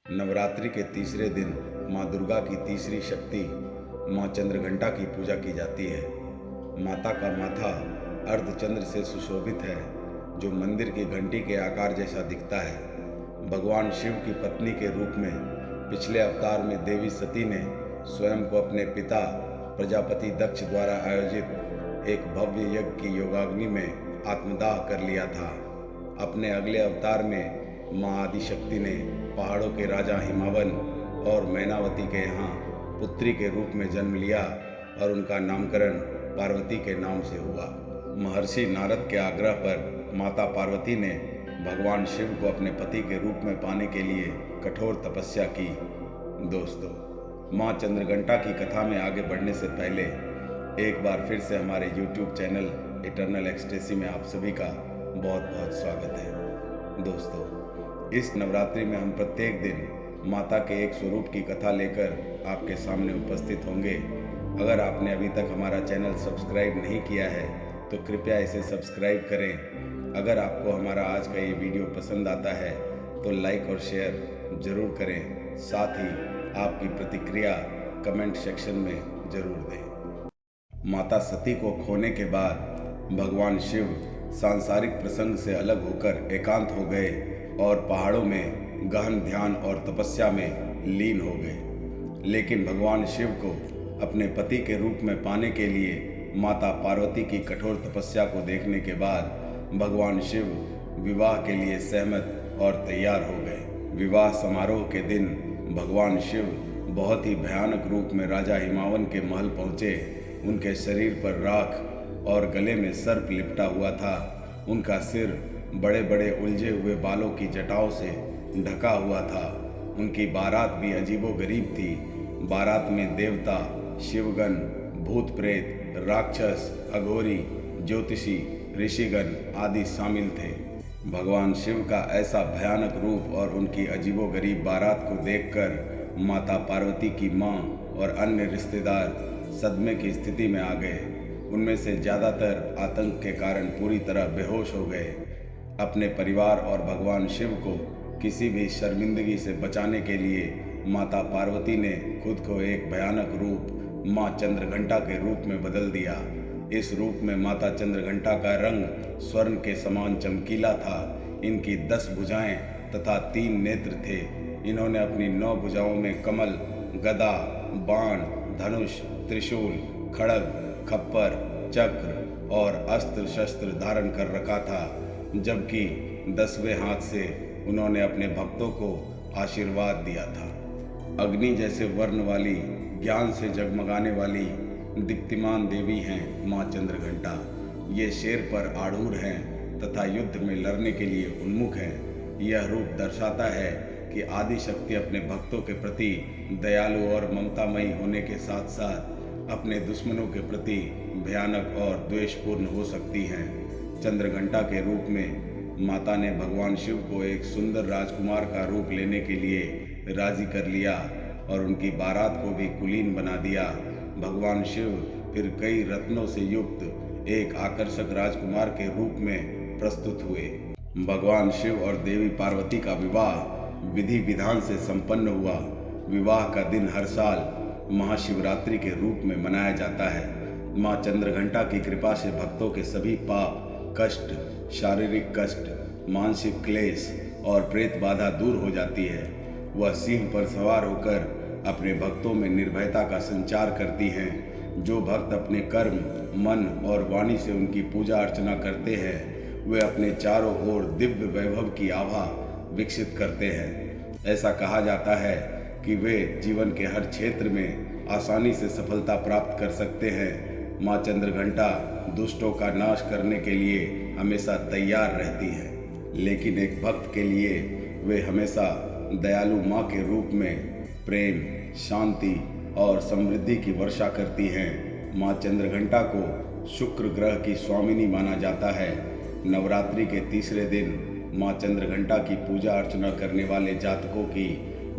नवरात्रि के तीसरे दिन माँ दुर्गा की तीसरी शक्ति माँ चंद्रघंटा की पूजा की जाती है। माता का माथा अर्धचंद्र से सुशोभित है, जो मंदिर की घंटी के आकार जैसा दिखता है। भगवान शिव की पत्नी के रूप में पिछले अवतार में देवी सती ने स्वयं को अपने पिता प्रजापति दक्ष द्वारा आयोजित एक भव्य यज्ञ की योगाग्नि में आत्मदाह कर लिया था। अपने अगले अवतार में माँ आदिशक्ति ने पहाड़ों के राजा हिमावन और मैनावती के यहाँ पुत्री के रूप में जन्म लिया और उनका नामकरण पार्वती के नाम से हुआ। महर्षि नारद के आग्रह पर माता पार्वती ने भगवान शिव को अपने पति के रूप में पाने के लिए कठोर तपस्या की। दोस्तों, माँ चंद्रघंटा की कथा में आगे बढ़ने से पहले एक बार फिर से हमारे YouTube चैनल इटर्नल एक्सटेसी में आप सभी का बहुत बहुत स्वागत है। दोस्तों, इस नवरात्रि में हम प्रत्येक दिन माता के एक स्वरूप की कथा लेकर आपके सामने उपस्थित होंगे। अगर आपने अभी तक हमारा चैनल सब्सक्राइब नहीं किया है तो कृपया इसे सब्सक्राइब करें। अगर आपको हमारा आज का ये वीडियो पसंद आता है तो लाइक और शेयर ज़रूर करें। साथ ही आपकी प्रतिक्रिया कमेंट सेक्शन में ज़रूर दें। माता सती को खोने के बाद भगवान शिव सांसारिक प्रसंग से अलग होकर एकांत हो गए और पहाड़ों में गहन ध्यान और तपस्या में लीन हो गए। लेकिन भगवान शिव को अपने पति के रूप में पाने के लिए माता पार्वती की कठोर तपस्या को देखने के बाद भगवान शिव विवाह के लिए सहमत और तैयार हो गए। विवाह समारोह के दिन भगवान शिव बहुत ही भयानक रूप में राजा हिमावन के महल पहुँचे। उनके शरीर पर राख और गले में सर्प लिपटा हुआ था। उनका सिर बड़े बड़े उलझे हुए बालों की जटाओं से ढका हुआ था। उनकी बारात भी अजीबोगरीब थी। बारात में देवता, शिवगण, भूत प्रेत, राक्षस, अघोरी, ज्योतिषी, ऋषिगण आदि शामिल थे। भगवान शिव का ऐसा भयानक रूप और उनकी अजीबोगरीब बारात को देखकर माता पार्वती की माँ और अन्य रिश्तेदार सदमे की स्थिति में आ गए। उनमें से ज़्यादातर आतंक के कारण पूरी तरह बेहोश हो गए। अपने परिवार और भगवान शिव को किसी भी शर्मिंदगी से बचाने के लिए माता पार्वती ने खुद को एक भयानक रूप माँ चंद्रघंटा के रूप में बदल दिया। इस रूप में माता चंद्रघंटा का रंग स्वर्ण के समान चमकीला था। इनकी 10 भुजाएं तथा 3 नेत्र थे। इन्होंने अपनी 9 भुजाओं में कमल, गदा, बाण, धनुष, त्रिशूल, खड्ग, खप्पर, चक्र और अस्त्र शस्त्र धारण कर रखा था, जबकि 10वें हाथ से उन्होंने अपने भक्तों को आशीर्वाद दिया था। अग्नि जैसे वर्ण वाली, ज्ञान से जगमगाने वाली दीप्तिमान देवी हैं माँ चंद्रघंटा। ये शेर पर आरूढ़ हैं तथा युद्ध में लड़ने के लिए उन्मुख हैं। यह रूप दर्शाता है कि आदि शक्ति अपने भक्तों के प्रति दयालु और ममतामयी होने के साथ साथ अपने दुश्मनों के प्रति भयानक और द्वेषपूर्ण हो सकती हैं। चंद्रघंटा के रूप में माता ने भगवान शिव को एक सुंदर राजकुमार का रूप लेने के लिए राजी कर लिया और उनकी बारात को भी कुलीन बना दिया। भगवान शिव फिर कई रत्नों से युक्त एक आकर्षक राजकुमार के रूप में प्रस्तुत हुए। भगवान शिव और देवी पार्वती का विवाह विधि विधान से संपन्न हुआ। विवाह का दिन हर साल महाशिवरात्रि के रूप में मनाया जाता है। माँ चंद्रघंटा की कृपा से भक्तों के सभी पाप, कष्ट, शारीरिक कष्ट, मानसिक क्लेश और प्रेत बाधा दूर हो जाती है। वह सिंह पर सवार होकर अपने भक्तों में निर्भयता का संचार करती हैं। जो भक्त अपने कर्म, मन और वाणी से उनकी पूजा अर्चना करते हैं, वे अपने चारों ओर दिव्य वैभव की आभा विकसित करते हैं। ऐसा कहा जाता है कि वे जीवन के हर क्षेत्र में आसानी से सफलता प्राप्त कर सकते हैं। माँ चंद्रघंटा दुष्टों का नाश करने के लिए हमेशा तैयार रहती है, लेकिन एक भक्त के लिए वे हमेशा दयालु माँ के रूप में प्रेम, शांति और समृद्धि की वर्षा करती हैं। माँ चंद्रघंटा को शुक्र ग्रह की स्वामिनी माना जाता है। नवरात्रि के तीसरे दिन माँ चंद्रघंटा की पूजा अर्चना करने वाले जातकों की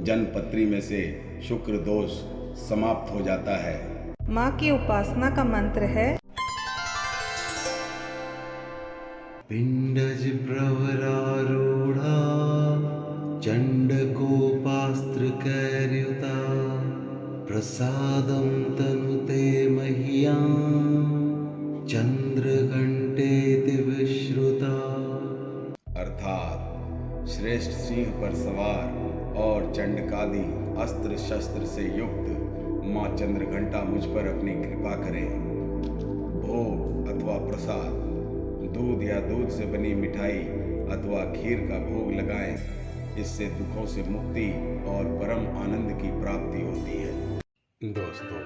जन्मपत्री में से शुक्र दोष समाप्त हो जाता है। माँ की उपासना का मंत्र है पिंडज प्रवरारूढ़ा चंडकोपास्ता प्रसादं तनुते मह्यं चंद्रघंटेति विश्रुता। अर्थात श्रेष्ठ सिंह पर सवार और चंडकादि अस्त्र शस्त्र से युक्त माँ चंद्रघंटा मुझ पर अपनी कृपा करें। भोग अथवा प्रसाद, दूध या दूध से बनी मिठाई अथवा खीर का भोग लगाएं। इससे दुखों से मुक्ति और परम आनंद की प्राप्ति होती है। दोस्तों,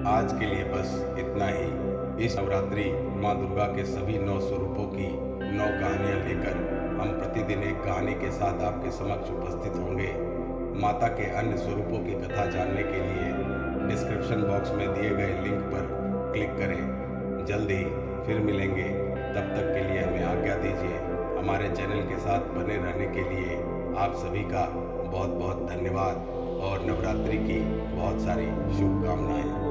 आज के लिए बस इतना ही। इस नवरात्रि माँ दुर्गा के सभी 9 स्वरूपों की 9 कहानियाँ लेकर हम प्रतिदिन एक कहानी के साथ आपके समक्ष उपस्थित होंगे। माता के अन्य स्वरूपों की कथा जानने के लिए डिस्क्रिप्शन बॉक्स में दिए गए लिंक पर क्लिक करें। जल्द ही फिर मिलेंगे, तब तक के लिए हमें आज्ञा दीजिए। हमारे चैनल के साथ बने रहने के लिए आप सभी का बहुत बहुत धन्यवाद और नवरात्रि की बहुत सारी शुभकामनाएं।